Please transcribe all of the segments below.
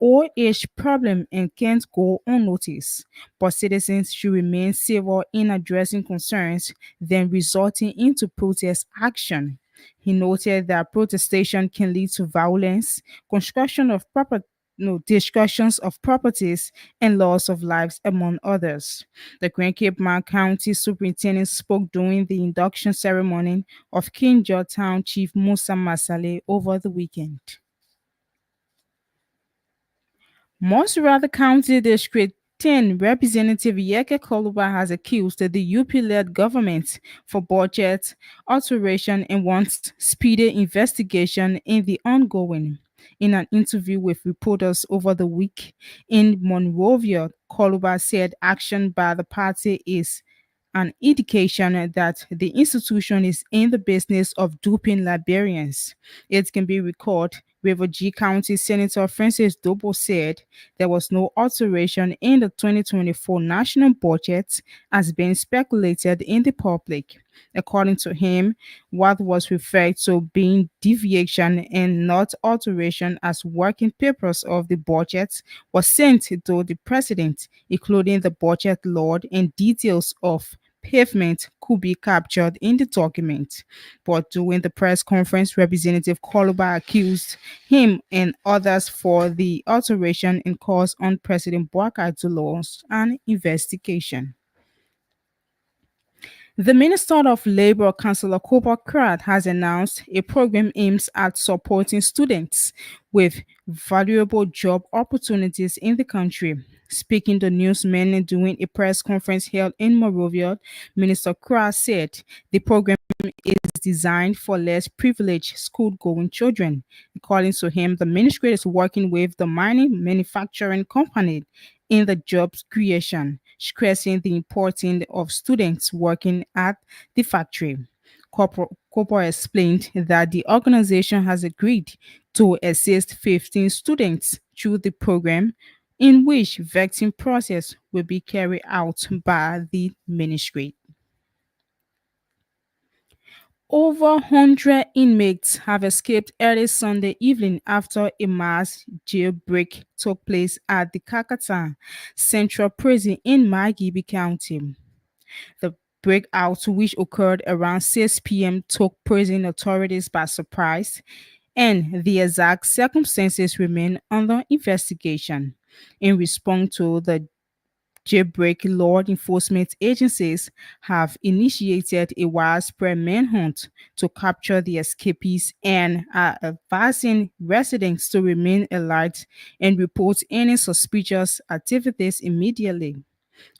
old age problem and can't go unnoticed, but citizens should remain civil in addressing concerns, then resulting into protest action. He noted that protestation can lead to violence, construction of proper no, discussions of properties and loss of lives, among others. The Grand Cape County Superintendent spoke during the induction ceremony of King George Town Chief Musa Masale over the weekend. Monserrate County District 10 Representative Yeke Koluba has accused the UP-led government for budget alteration and wants speedy investigation in the ongoing. In an interview with reporters over the week in Monrovia, Koluba said action by the party is an indication that the institution is in the business of duping Liberians. It can be recalled River G County Senator Francis Dobo said there was no alteration in the 2024 national budget as being speculated in the public. According to him, what was referred to being deviation and not alteration as working papers of the budget was sent to the president, including the budget law and details of pavement could be captured in the document. But during the press conference, Representative Koluba accused him and others for the alteration and calls on President Boakai to launch an investigation. The Minister of Labor, Councillor Cooper Pratt, has announced a program aimed at supporting students with valuable job opportunities in the country. Speaking to newsmen during a press conference held in Monrovia, Minister Pratt said the program is designed for less privileged school-going children. According to him, the ministry is working with the mining manufacturing company in the jobs creation, stressing the importance of students working at the factory. Cooper explained that the organization has agreed to assist 15 students through the program, in which vetting process will be carried out by the ministry. Over 100 inmates have escaped early Sunday evening after a mass jailbreak took place at the Kakatan Central Prison in Magibi County. The breakout, which occurred around 6 p.m., took prison authorities by surprise, and the exact circumstances remain under investigation. In response to the jailbreak, law enforcement agencies have initiated a widespread manhunt to capture the escapees and are advising residents to remain alert and report any suspicious activities immediately.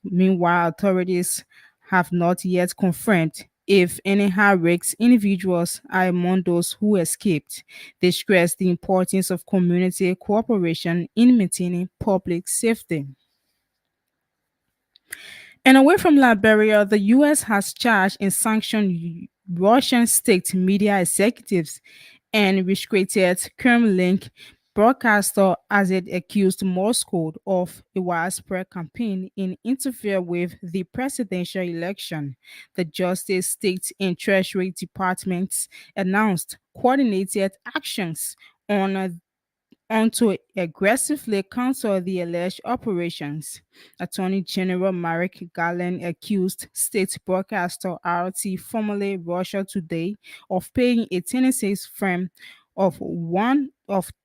Meanwhile, authorities have not yet confirmed if any high-risk individuals are among those who escaped. They stress the importance of community cooperation in maintaining public safety. And away from Liberia, the US has charged and sanctioned Russian state media executives and restricted Kremlin broadcaster as it accused Moscow of a widespread campaign in interfere with the presidential election. The Justice, State, and Treasury Departments announced coordinated actions on to aggressively counter the alleged operations. Attorney General Merrick Garland accused state broadcaster RT, formerly Russia Today, of paying a Tennessee firm of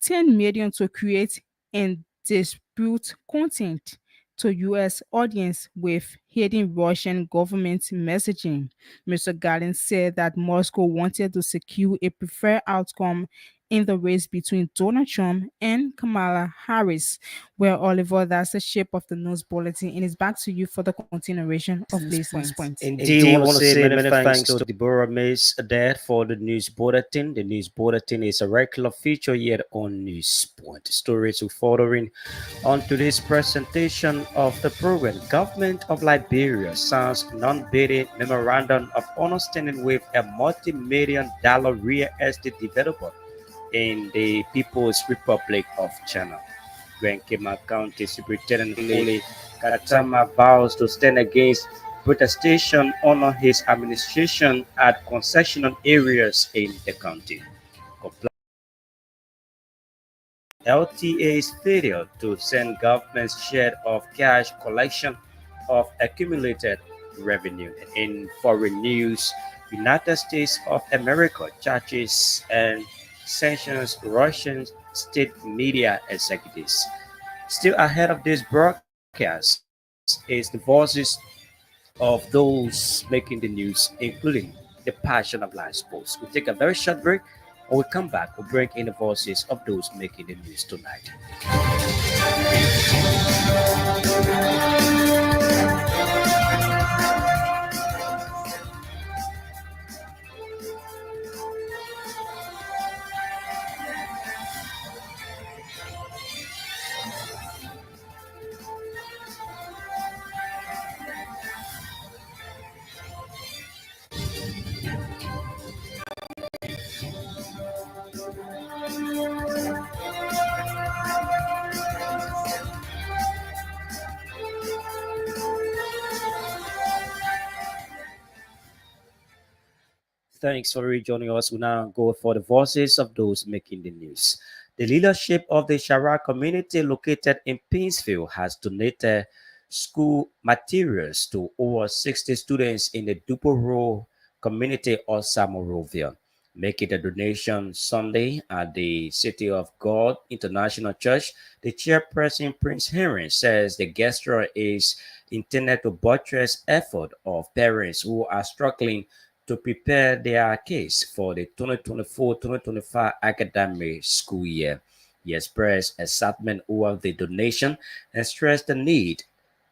10 million to create and distribute content to US audience with hidden Russian government messaging. Mr. Garland said that Moscow wanted to secure a preferred outcome in the race between Donald Trump and Kamala Harris. Well, Oliver, that's the shape of the news bulletin, and it's back to you for the continuation of these points. Indeed, I want to say many thanks to Deborah Mays there for the news bulletin. The news bulletin is a regular feature here on News Point. Stories to furthering on today's presentation of the program. Government of Liberia signs non-binding memorandum of understanding with a multi-million-dollar real estate developer in the People's Republic of China. Grand Cape County Superintendent Foley Katama vows to stand against protestation under his administration at concessional areas in the county. LTA's failure to send government's share of cash collection of accumulated revenue. In foreign news, United States of America charges and sanctions Russian state media executives. Still ahead of this broadcast is the voices of those making the news, including the passion of life sports. We'll take a very short break. When we come back, we'll bring in the voices of those making the news tonight. Thanks for rejoining us. We now go for the voices of those making the news. The leadership of the Shara community located in Pinsfield has donated school materials to over 60 students in the Duporo community of Samorovia. Making the donation Sunday at the City of God International Church, the chairperson Prince Henry says the gesture is intended to buttress effort of parents who are struggling to prepare their case for the 2024-2025 academic school year. He expressed excitement over the donation and stressed the need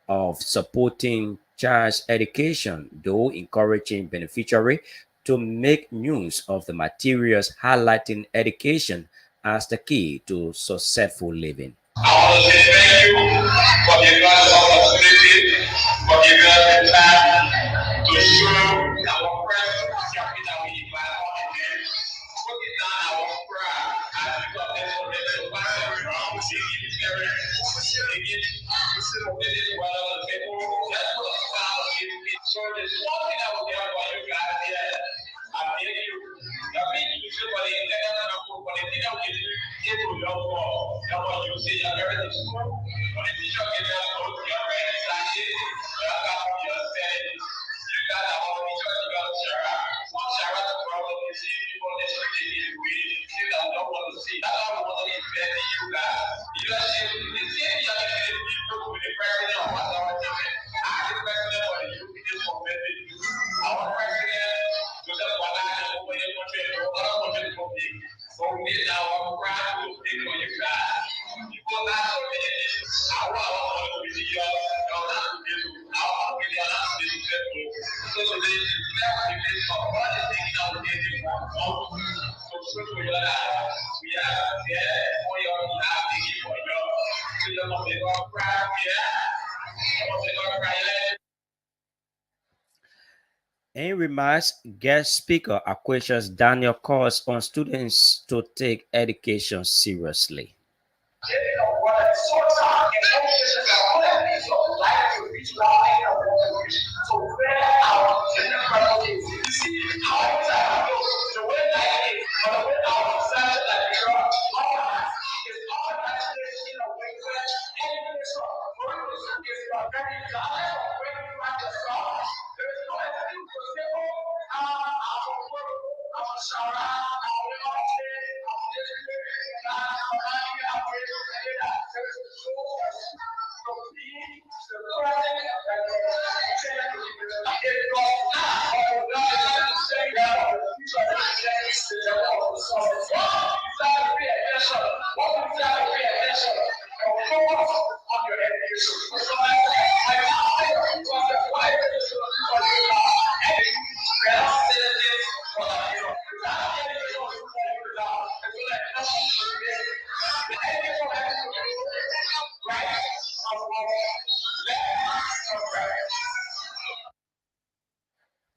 of supporting child education, though encouraging beneficiaries to make use of the materials, highlighting education as the key to successful living. I want to say thank you for giving us the opportunity, for giving us the time to show our presence that we invite all the day. Put it down our prayer and lift up this for them to pass every round. We give it very, we give it, we say, okay, this is what other people, that's what a smile is. So there's one thing I will tell for you guys here. I tell you, that means you say, but it's not for the thing that we do, it will not fall. That's what you say, you're very school. When the teacher gets out, you're very excited. That's how you're saying. You got a whole teacher, you got Shara. Shara, the problem is, people on the street, they get away. Things that we don't want to see. That's how we want to invest in you guys. Leadership, the same you're going to people with the president of our team. I'm the president of the youth, this community. Our president, to the one I know, when they want to go, I don't want to go big. So we need our pride to take on you guys. People not so many. I want to be here. No, not to be. I want to be here. Not to be people. So today, never be this for all the things that we did in one month. So show to your life. We are there for your life, for your. So you want to be proud, yeah. I want to be proud. In remarks, guest speaker questions Daniel calls on students to take education seriously.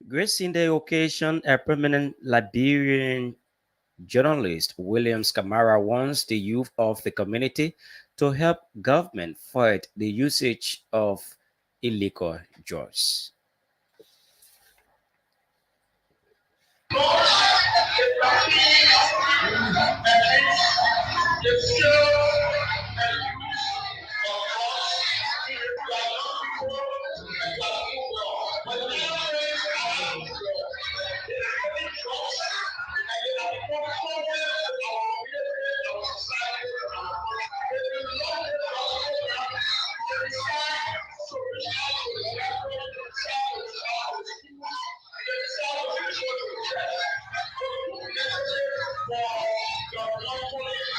Gracing the occasion, a prominent Liberian journalist, Williams Kamara, wants the youth of the community to help government fight the usage of illegal drugs. The skill and use of us to young people and young people. But the average around the world, they are having jobs and they are performing our community, our society, our country. They belong to our program. They decide to reach out to the people, they decide to reach out to the schools, they decide to reach out to the church. So it's necessary for the non-police.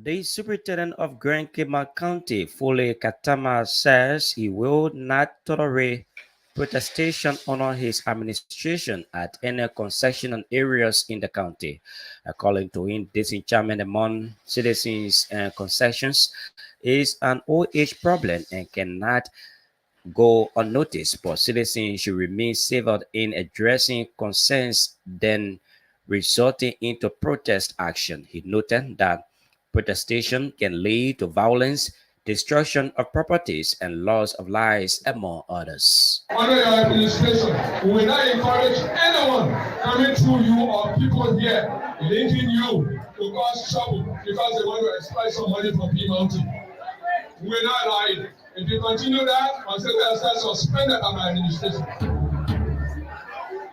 The superintendent of Grand Kima County, Fule Katama, says he will not tolerate protestation under his administration at any concessional areas in the county. According to him, disenchantment among citizens and concessions is an old age problem and cannot go unnoticed, but citizens should remain civil in addressing concerns than resorting into protest action. He noted that protestation can lead to violence, destruction of properties, and loss of lives, among others. Under your administration, we will not encourage anyone coming through you or people here linking you to cause trouble because they want to exploit some money from P Mountain. We will not allow it. If you continue that, consider yourself suspended by my administration.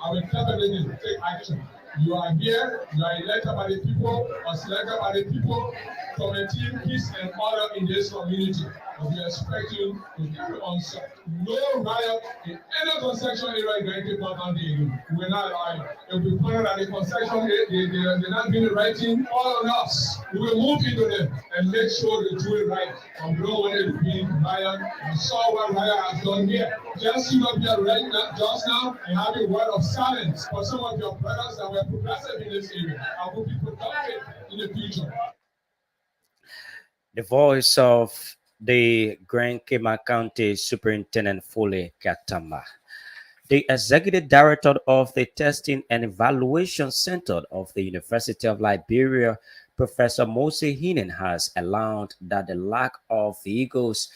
I will definitely take action. You are here, you are elected by the people, or selected by the people to maintain peace and order in this community. And we expect you to carry on, sir. No riot in any construction area in Grand Cape County. We will not allow it. If we find that the construction area, they're not doing the right thing, all on us. We will move into them and make sure they do it right. And we don't want it to be riot. We saw what riot has done here. Just you up here right now, just now, and have a word of silence for some of your brothers that were progressive in this area and will be productive in the future. The voice of the Grand Kima County Superintendent Fule Katama. The Executive Director of the Testing and Evaluation Center of the University of Liberia, Professor Mose Hinen, has allowed that the lack of vehicles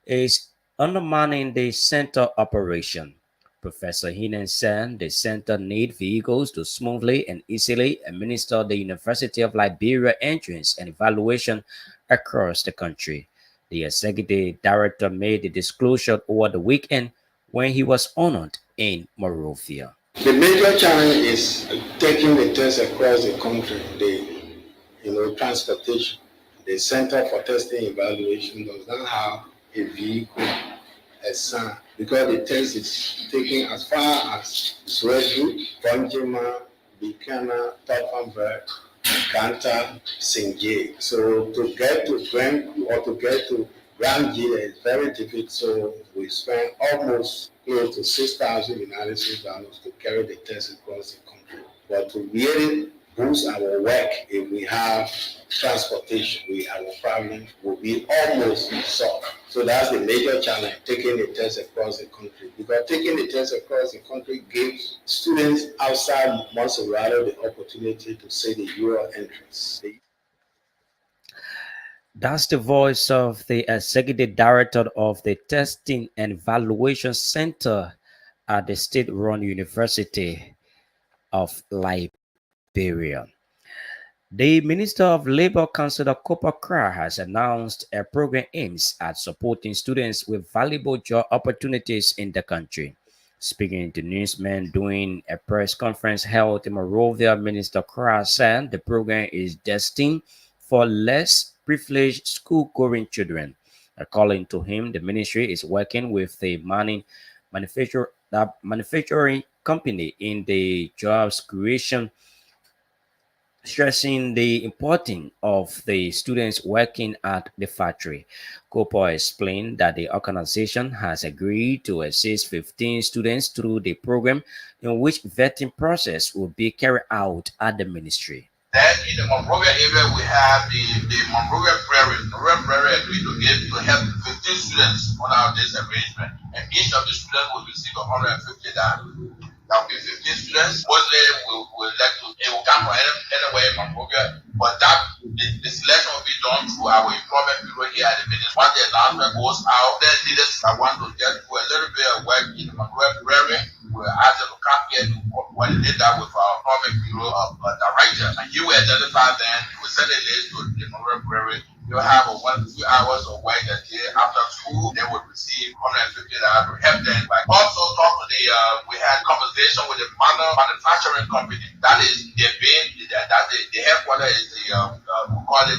is undermining the center operation. Professor Hinen said the center needs vehicles to smoothly and easily administer the University of Liberia entrance and evaluation across the country. The executive director made the disclosure over the weekend when he was honored in Monrovia. The major challenge is taking the test across the country, transportation. The Center for Testing Evaluation does not have a vehicle assigned because the test is taken as far as Swedru, Bonjima, Bikana, Toppenberg, Kanta, Singe. So to get to Grand or to get to Grand is very difficult. So we spend almost close to $6,000 to carry the test across the country. But to really boost our work, if we have transportation, our problem will be almost solved. So that's the major challenge, taking the test across the country. Because taking the test across the country gives students outside Montserrat the opportunity to say the URL entrance. That's the voice of the executive director of the Testing and Evaluation Center at the state-run University of Liberia. The Minister of Labor, Councillor Cooper Kra, has announced a program aims at supporting students with valuable job opportunities in the country. Speaking to newsmen during a press conference held in Monrovia, Minister Kra said the program is destined for less privileged school-going children. According to him, the ministry is working with the manufacturing company in the jobs creation, stressing the importance of the students working at the factory. Cooper explained that the organization has agreed to assist 15 students through the program, in which vetting process will be carried out at the ministry. Then in the Monrovia area, we have the Monrovia Prairie. The Monrovia Prairie agreed to help 15 students on this arrangement. And each of the students will receive $150. That will be 15 students. Mostly will like to, it will come from anywhere in Monrovia, but But the selection will be done through our employment bureau here at the ministry. Once the announcement goes out, then leaders that want to just do a little bit of work in the Monroe, we'll ask them to come here to coordinate that with our employment bureau director. And you will identify them, you will send a list to the Monroe. You'll have a 1 to 2 hours of work a day after school. They will receive $150 to help them. But also talk to we had conversation with the manufacturing company. That is the the headquarters is we call it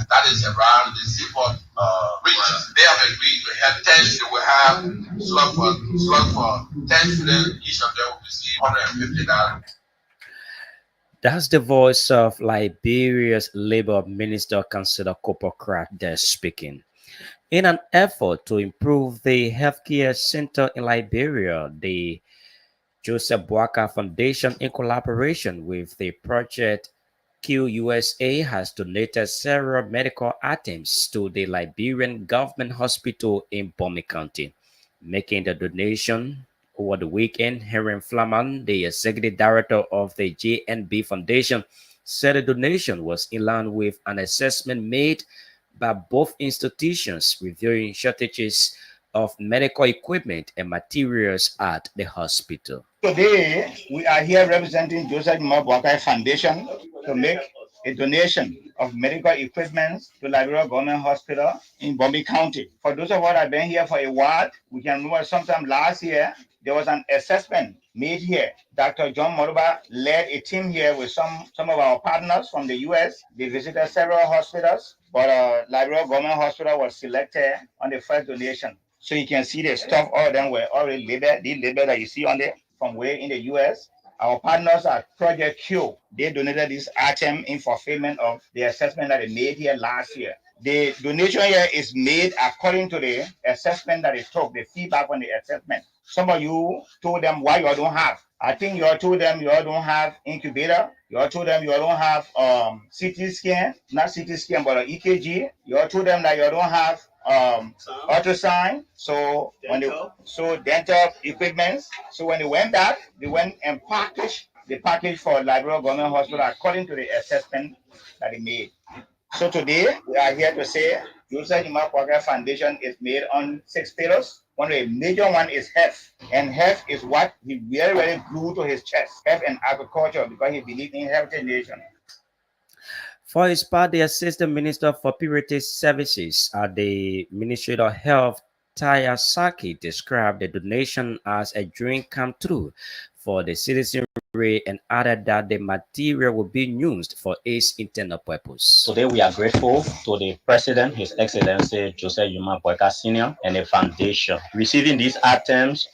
that is around the seaport region. They have agreed to help 10. They will have slot for 10 students. Each of them will receive $150. That's the voice of Liberia's Labor Minister, Councillor Coppercraft, there speaking. In an effort to improve the healthcare center in Liberia, the Joseph Boaka Foundation, in collaboration with the Project QUSA, has donated several medical items to the Liberian Government Hospital in Bomi County. Making the donation over the weekend, Henry Flaman, the executive director of the JNB Foundation, said the donation was in line with an assessment made by both institutions reviewing shortages of medical equipment and materials at the hospital. Today, we are here representing Joseph Mabwakai Foundation to make a donation of medical equipment to Liberia Government Hospital in Bombay County. For those of us that have been here for a while, we can remember sometime last year, there was an assessment made here. Dr. John Moroba led a team here with some of our partners from the US. They visited several hospitals, but Liberia Government Hospital was selected on the first donation. So you can see the stuff, all of them were already labeled, the label that you see on there from where in the US. Our partners at Project Q, they donated this item in fulfillment of the assessment that they made here last year. The donation here is made according to the assessment that they took, the feedback on the assessment. Some of you told them why you don't have. I think you all told them you all don't have incubator. You all told them you all don't have CT scan, not CT scan, but an EKG. You all told them that you all don't have ultrasound. So dental equipment. So when they went back, they went and packaged the package for Liberia Government Hospital according to the assessment that they made. So today we are here to say Joseph Imapwaga Foundation is made on 6 pillars. One of the major one is health, and health is what he very, very glued to his chest. Health and agriculture, because he believes in healthy nation. For his part, the Assistant Minister for Purity Services at the Ministry of Health, Taya Saki, described the donation as a dream come true for the citizenry and added that the material will be used for its intended purpose. Today we are grateful to the President, His Excellency Joseph Yuma Boyka Sr. and the Foundation. Receiving these items,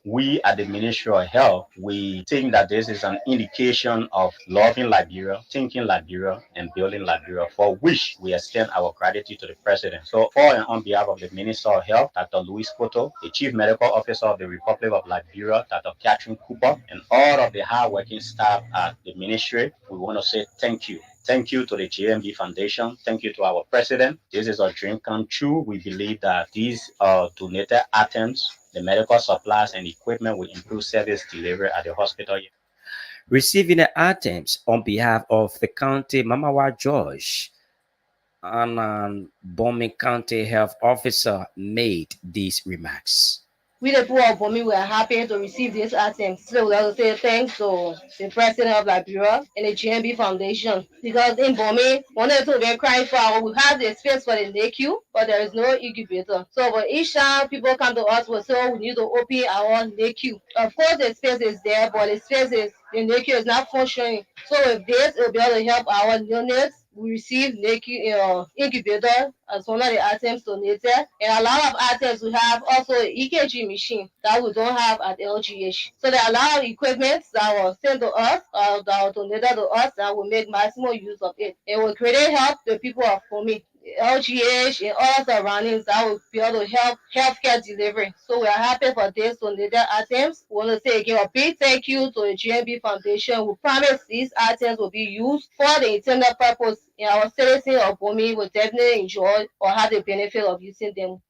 we at the Ministry of Health, we think that this is an indication of loving Liberia, thinking Liberia, and building Liberia, for which we extend our gratitude to the President. So for and on behalf of the Minister of Health, Dr. Louis Koto, the Chief Medical Officer of the Republic of Liberia, Dr. Catherine Cooper, and all of the hardworking staff at the ministry, we want to say thank you. Thank you to the JMB Foundation. Thank you to our president. This is a dream come true. We believe that these donated items, the medical supplies and equipment, will improve service delivery at the hospital. Receiving the items on behalf of the county Mamawa George, and Bomi County Health Officer made these remarks. We the people of Bomi, we are happy to receive these items. So we want to say thanks to the President of Liberia and the GMB Foundation, because in Bomi, one of the things we're crying for, we have the space for the NICU, but there is no incubator. So for each time people come to us, we say we need to open our NICU. Of course, the space is there, but the NICU is not functioning. So with this, it will be able to help our neonates. We receive NICU incubator as one of the items donated, and a lot of items we have also an EKG machine that we don't have at LGH. So there are a lot of equipment that were sent to us, that were donated to us, that will make maximum use of it. It will greatly help the people of Bomi, LGH, and all surroundings that will be able to help healthcare delivery. So we are happy for this donated items. We want to say again a big thank you to the GMB Foundation. We promise these items will be used for the intended purpose, and our citizens of Bomi will definitely enjoy or have the benefit of using them.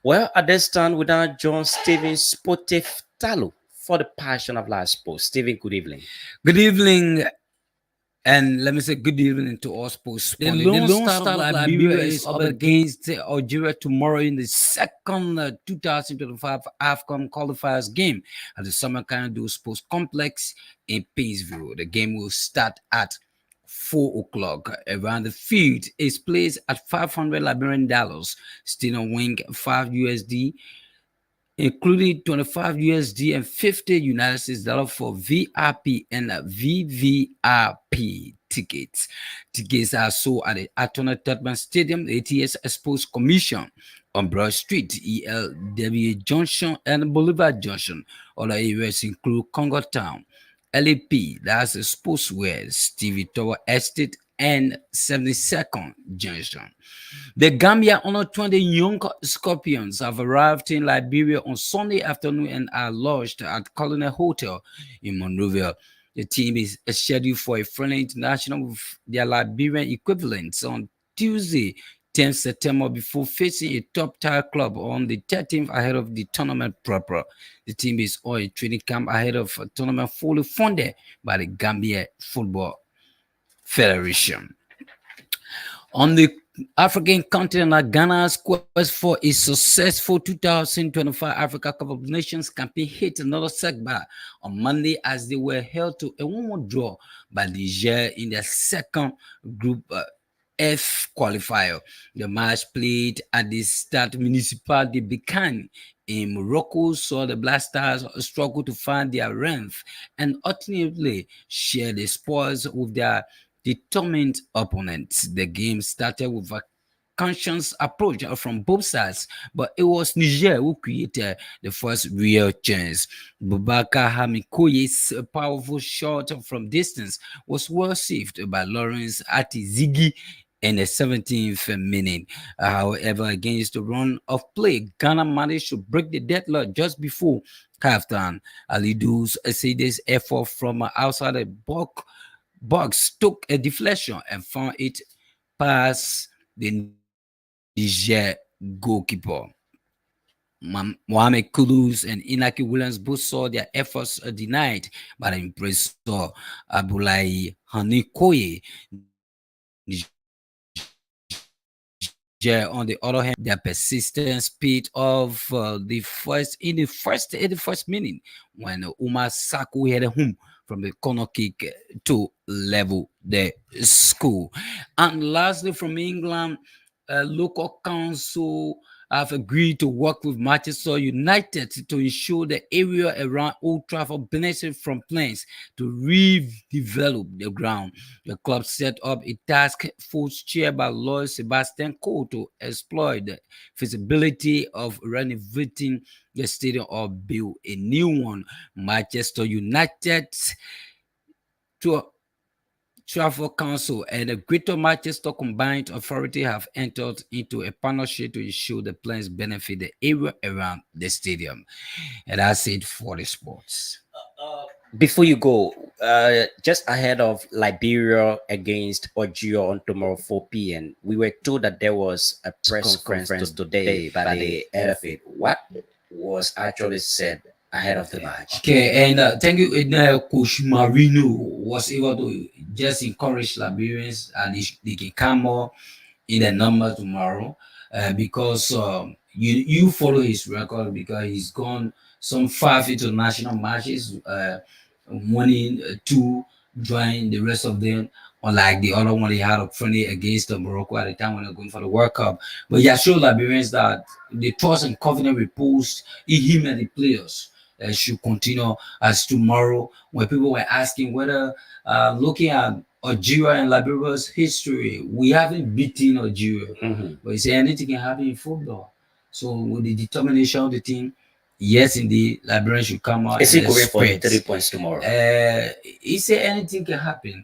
Well, at this time, we now John Stephen Spotif Talo for the passion of live sports. Stephen, good evening. Good evening, and let me say good evening to all sports. The Lone Star of Liberia is up against Algeria tomorrow in the second 2025 AFCON qualifiers game at the Summer Canada Sports Complex in Painesville. The game will start at 4 o'clock. Around the field is placed at $500 Stadium wing 5 USD, including 25 USD and 50 United States dollar for VIP and VVIP tickets. Tickets are sold at the Attorney Tubman Stadium, the ATS Sports Commission on Broad Street, ELW Junction, and Boulevard Junction. Other areas include Congo Town, LAP, that's the Sportswear, Stevie Tower Estate, and 72nd Junction. The Gambia under 20 young Scorpions have arrived in Liberia on Sunday afternoon and are lodged at Colonel Hotel in Monrovia. The team is scheduled for a friendly international with their Liberian equivalents on Tuesday, 10th September, before facing a top-tier club on the 13th ahead of the tournament proper. The team is on a training camp ahead of a tournament fully funded by the Gambia Football Federation. On the African continent, Ghana's quest for a successful 2025 Africa Cup of Nations campaign hit another setback on Monday as they were held to a 1-1 draw by Niger in their second Group F qualifier. The match played at the Stade Municipal de Bikan in Morocco saw the Black Stars struggle to find their strength and ultimately share the spoils with their determined opponents. The game started with a conscious approach from both sides, but it was Niger who created the first real chance. Boubacar Hamikoye's powerful shot from distance was well saved by Lawrence Atizigi in the 17th minute. However, against the run of play, Ghana managed to break the deadlock just before halftime. Alidou's Acedes effort from outside the box took a deflection and found it past the Niger goalkeeper. Mohamed Kudus and Inaki Williams both saw their efforts denied by the impressor Abulai Hanikoye. On the other hand, their persistent speed of the first 81st minute when Umar Saku headed home from the corner kick to level the score. And lastly, from England, local council have agreed to work with Manchester United to ensure the area around Old Trafford benefits from plans to redevelop the ground. The club set up a task force chaired by lawyer Sebastian Coe to explore the feasibility of renovating the stadium or build a new one. Manchester United to Trafford Council and the Greater Manchester Combined Authority have entered into a partnership to ensure the plans benefit the area around the stadium. And that's it for the sports. Before you go, just ahead of Liberia against Algeria on tomorrow 4 p.m., we were told that there was a press conference today by the LFA. What was actually said ahead of the match? Okay, and thank you, Coach Marino was able to just encourage Liberians and they can come more in the number tomorrow because you follow his record because he's gone some 5 international matches, winning 2, drawing the rest of them. Unlike the other one, he had a friendly against Morocco at the time when they're going for the World Cup. But yeah, show Liberians that the trust and confidence reposed in him and the players should continue as tomorrow. When people were asking whether looking at Algeria and Liberia's history, we haven't beaten Algeria, but he said anything can happen in football. So with the determination of the team, yes, indeed, Liberians should come out. Is he going for 3 points tomorrow? He said anything can happen.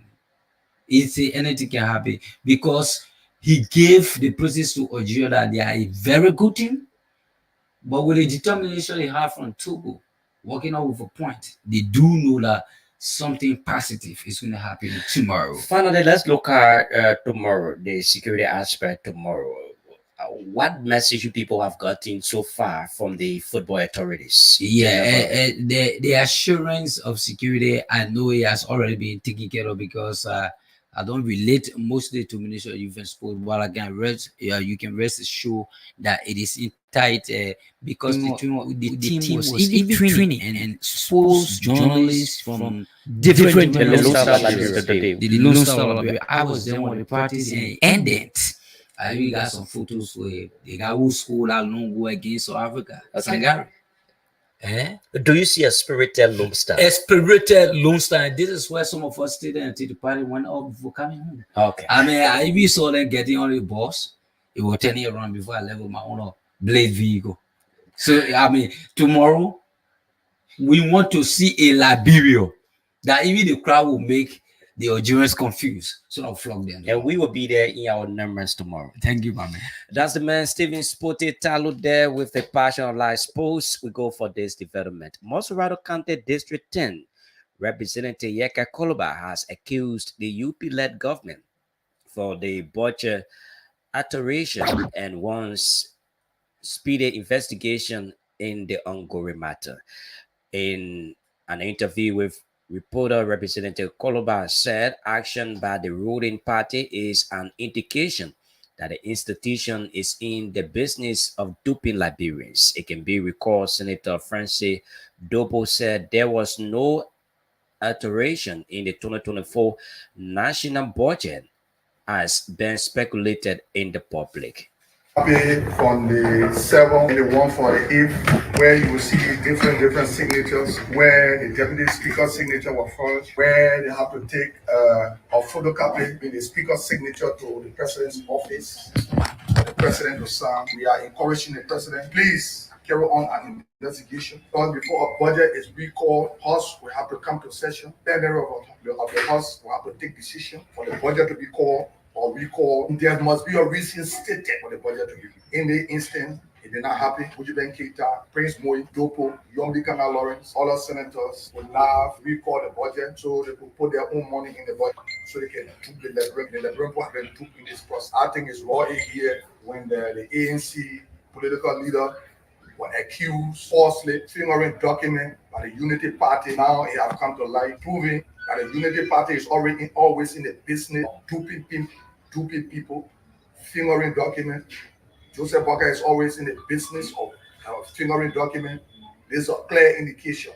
He said anything can happen because he gave the process to Algeria that they are a very good team, but with the determination they have from Togo, working out with a point, they do know that something positive is going to happen tomorrow. Finally, let's look at tomorrow, the security aspect tomorrow. what message you people have gotten so far from the football authorities? Yeah, the assurance of security, I know it has already been taken care of because I don't relate mostly to Ministry of Youth and Sport. While I can rest, you can rest assured that it is in tight because the team was even training and sports journalists from different The Lone universities. Star Library the day. The Lone Star Library. I was there when the practice ended. I even got some photos for it. They got who school out long go against South Africa. Senegal. Do you see a spirited Lone Star? A spirited Lone Star. And this is where some of us stayed until the party went off before coming home. Okay. I mean, I even saw them getting on the bus. It was 10 years around before I leveled my own blade vehicle. So, I mean, tomorrow, we want to see a Liberia that even the crowd will make the Algerians confused. So I'll flog them. And we will be there in our numbers tomorrow. Thank you, my man. That's the man, Stephen Spote Talu, there with the passion of life sports. We go for this development. Mosurado County District 10, Representative Yeka Koloba has accused the UP-led government for the budget alteration and wants speedy investigation in the ongoing matter. In an interview with reporter, Representative Koloba said action by the ruling party is an indication that the institution is in the business of duping Liberians. It can be recalled Senator Francis Dobo said there was no alteration in the 2024 national budget as been speculated in the public. From the 7th, the one for the 8th, where you will see different signatures, where the deputy speaker's signature was first, where they have to take a photocopy with the speaker's signature to the president's office, the president will sign. We are encouraging the president, please carry on an investigation. Because before a budget is recalled, House will have to come to session. Then the House will have to take decision for the budget to be called or recall. There must be a reason stated for the budget to be. In the instance, it did not happen. Ujiben Keita, Prince Moy, Dopo, Yomdi Kana Lawrence, all our senators will now recall the budget so they could put their own money in the budget so they can took the Liberian have been took in this process. I think it's raw here when the ANC political leader were accused falsely fingering document by the Unity Party. Now it have come to light, proving that the Unity Party is always in the business of duping people, fingering documents. Joseph Walker is always in the business of fingering documents. This is a clear indication.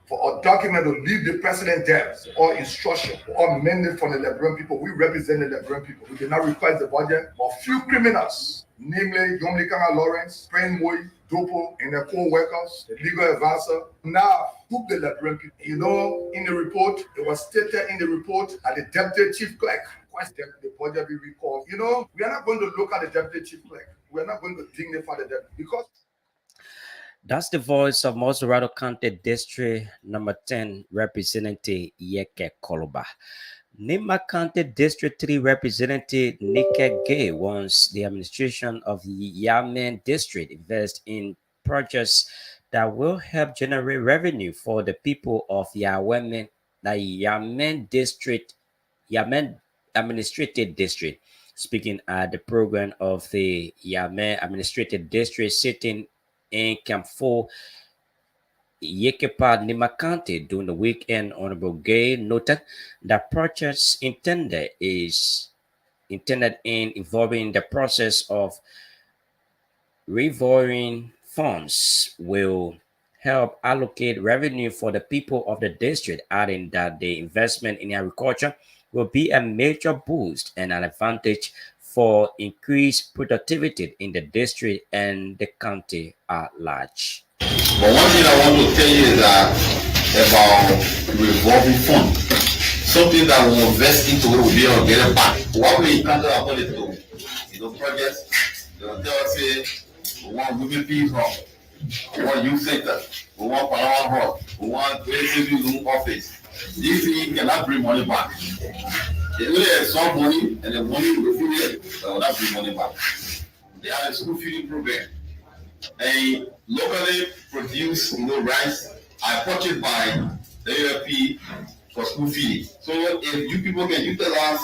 For a document to leave the president there or instruction or mandate from the Liberian people, we represent the Liberian people. We did not request the budget, but few criminals, namely Yomlikana Lawrence, Prince Moy, Dopo, and their co-workers, the legal advisor, now took the Liberian people. You know, in the report, it was stated in the report that the deputy chief clerk requested the budget be recalled. You know, we are not going to look at the deputy chief clerk. We are not going to dignify the deputy because. That's the voice of Mosurado County District number 10 Representative Yeke Koloba. Nima County District 3 Representative Nike Gay wants the administration of the Yamen District invest in projects that will help generate revenue for the people of the Yamen District, Yamen Administrative District. Speaking at the program of the Yamen Administrative District sitting in Camp 4, Yekepa Nima County during the weekend, Honorable Gay noted that projects intended in involving the process of revolving funds will help allocate revenue for the people of the district, adding that the investment in agriculture will be a major boost and an advantage for increased productivity in the district and the county at large. But one thing I want to tell you is that about revolving fund, something that will invest into will be able to get it back. What we encounter about it to, projects, they will tell us, say, we want women peace hall, we want youth center, we want Palawan hall, we want creative room office. This thing cannot bring money back. They only have some money, and the money will feed it, but will not bring money back. They have a school feeding program. A locally produced rice are purchased by the AFP for school feeding. So if you people can utilize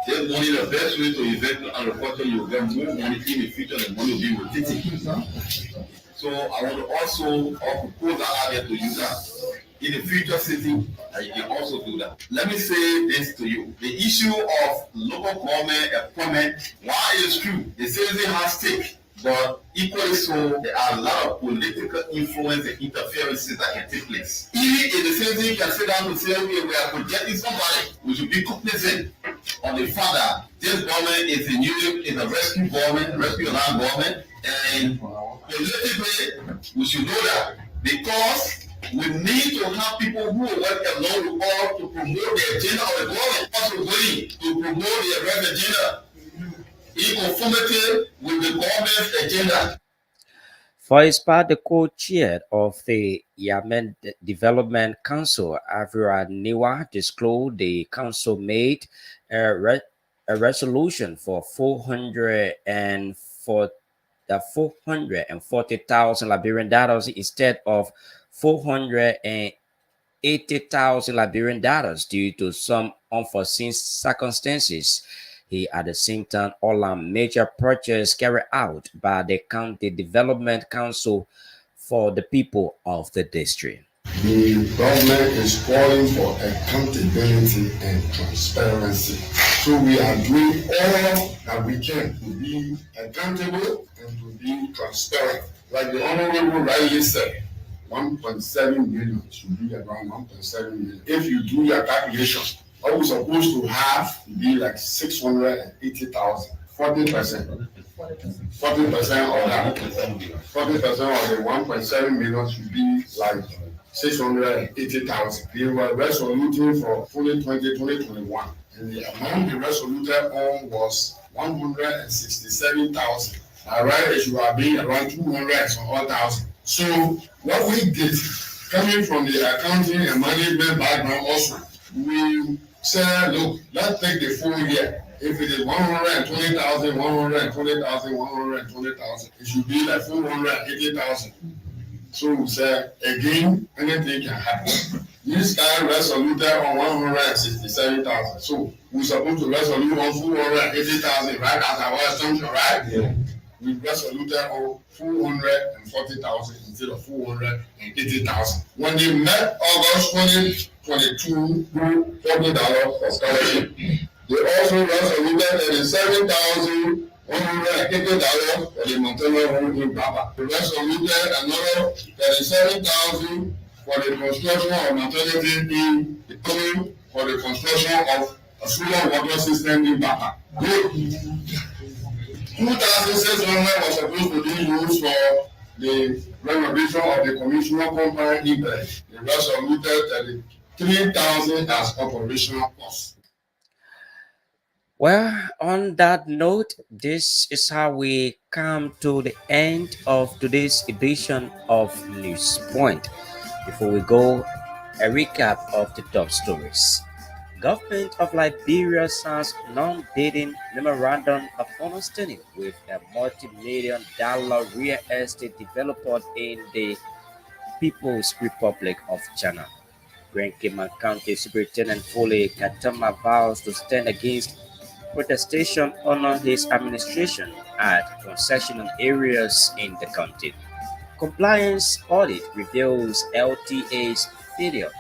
This money, the best way to invest in agriculture, you will get more money in the future, the money will be rotating. So I want to also propose that idea to you that in the future city, you can also do that. Let me say this to you. The issue of local government appointment, while it's true, the citizen has stake, but equally so, there are a lot of political influence and interferences that can take place. Even if the citizen can sit down and say, okay, we are projecting somebody, we should be cognizant of the fact that this government is a new, is a rescue government, rescue land government, and politically, we should know that because we need to have people who will work along with us to promote the agenda of the government, also willing to promote the right agenda in conformity with the government's agenda. For his part, the co-chair of the Yemen Development Council, Avira Niwa, disclosed the council made a resolution for 440,000 Liberian dollars instead of 480,000 Liberian dollars due to some unforeseen circumstances. He at the same time all major projects carried out by the County Development Council for the people of the district. The government is calling for accountability and transparency. So we are doing all that we can to be accountable and to be transparent. Like the Honorable rightly said, 1.7 million should be around 1.7 million. If you do your calculation, what we're supposed to have to be like 680,000, 40%. 40% of that, 40% of the 1.7 million should be like 680,000. They were resoluting for 2020-2021, and the amount they resoluted on was 167,000. Right, it should have been around 200 and some odd thousand. So what we did, coming from the accounting and management background also, we said, look, let's take the full year. If it is 120,000, 120,000, 120,000, it should be like 480,000. So we said, again, anything can happen. This guy resoluted on 167,000. So we're supposed to resolute on 480,000, right? As our assumption, right? Yeah. We resoluted on 440,000 instead of 480,000. When they met August 2022, $40 for scholarship. They also resoluted $37,180 for the maternal home in Baba. They resoluted another $37,000 for the construction of maternity in the coming for the construction of a solar water system in Baba. 2,600 was supposed to be used for the renovation of the commissioner compound in Bed. They resoluted 3,000 as operational costs. Well, on that note, this is how we come to the end of today's edition of News Point. Before we go, a recap of the top stories. Government of Liberia signs non-bidding memorandum of understanding with a multi-million dollar real estate developer in the People's Republic of China. Grand Cayman County Superintendent Foley Katama vows to stand against protestation under his administration at concessional areas in the county. Compliance audit reveals LTA's failure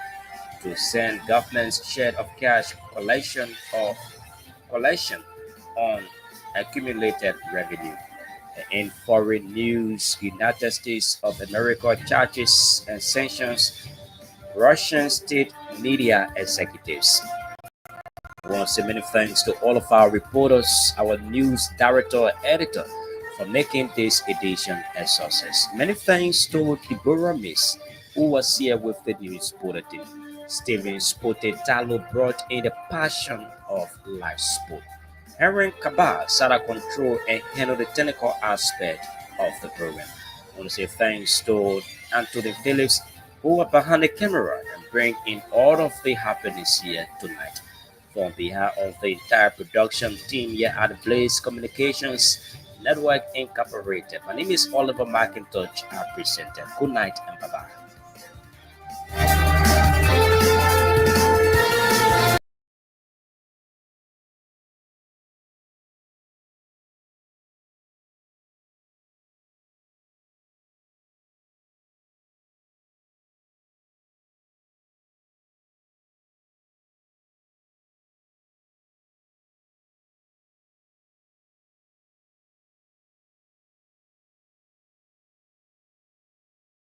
to send government's share of cash collection on accumulated revenue. In foreign news, United States of America charges and sanctions Russian state media executives. I want to say many thanks to all of our reporters, our news director, editor, for making this edition a success. Many thanks to Deborah Miss, who was here with the news bulletin. Steven Spotetalo brought in the passion of live sport. Aaron Kabar sat at control and handled the technical aspect of the program. I want to say thanks to Anthony Phillips, who are behind the camera and bring in all of the happenings here tonight. On behalf of the entire production team here at Blaze Communications Network Incorporated, my name is Oliver McIntosh, our presenter. Good night and bye-bye.